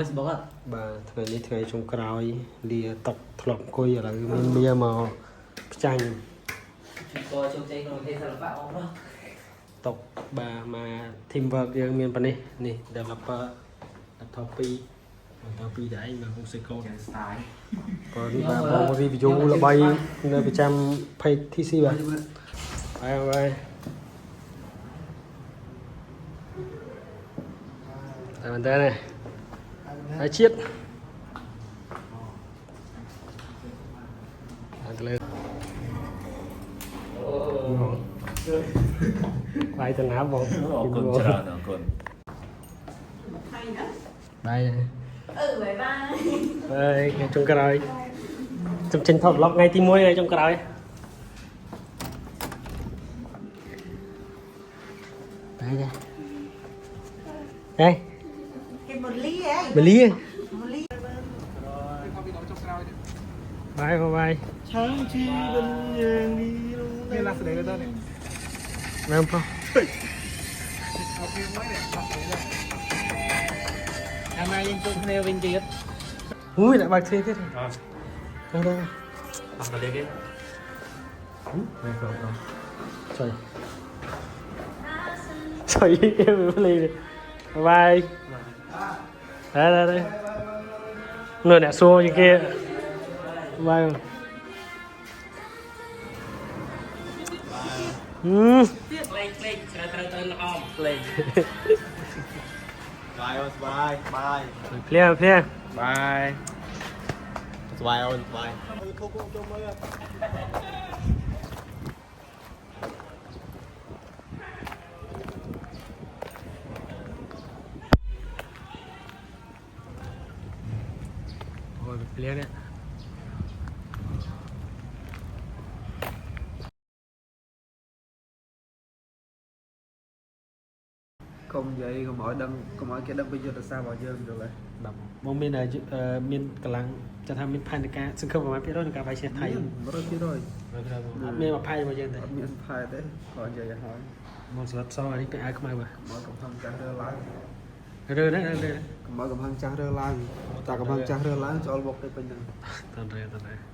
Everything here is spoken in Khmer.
Facebook អត់បាទថ្ងៃនេះថ្ងៃចុងក្រោយលាតុកធ្លាប់អង្គុយឥឡូវមានមាមកផ្ចាញ់ក៏ជោគជ័យក្នុងប្រទេសសិល្បៈអស់នោះតុកបាទមក team work យើងមានប៉ុណ្នេះនេះ developer laptop 2បន្តពីតែឯងមក Huseko យ៉ាង style ក៏នេះបាទបង review ល្បីនៅប្រចាំ page TC បាទហើយតែមែនតើនេះហើយជាតិទៅលើបាយទៅណាបងអរគុណច្រើនអរគុណបាយបាយថ្ងៃចុងក្រោយខ្ញុំចេញថត vlog ថ្ងៃទី1ថ្ងៃចុងក្រោយបាយចាហេគេមលីហ៎មលីមលីបាយបាយឆាំជីវិនយ៉ាងនេះមានឡាស្ដីទៅនេះមែនប្រុសเอาเพลงไว้เนี่ยអាណាយើងជួបគ្នាវិញទៀតអូយដាក់បើកទ្វារទៀតអត់ទៅទៅអត់ទៅទេមែនប្រុសចុយចុយគេភ្លេងបាយđây nơi nè xua như kia bayលេងត្រូវទៅល្អលេងបាយអូនបាយបាយ phia phia បាយស្បាយអូនស្បាយធូបជុំមើល rồi phia đấy កុំនិយាយកុំឲ្យដឹងកុំឲ្យគេដឹងពីយុទ្ធសាស្ត្ររបស់យើងទៅឡើយ បងមានមានកម្លាំងจะทำមានផែនការសង្ឃឹមប្រហែល%ក្នុងការវាយឈ្នះថៃ 100% អត់មានមកផែរបស់យើងទេ អត់មានផែទេគាត់និយាយឲ្យហើយ មកស្លាប់សនេះទៅអាវខ្មៅបាទ មកកំផឹងចាស់រើឡើង រើណារើ កុំឲ្យកំផឹងចាស់រើឡើងតាកំផឹងចាស់រើឡើងចូលបុកទៅពេញហ្នឹង តើរើ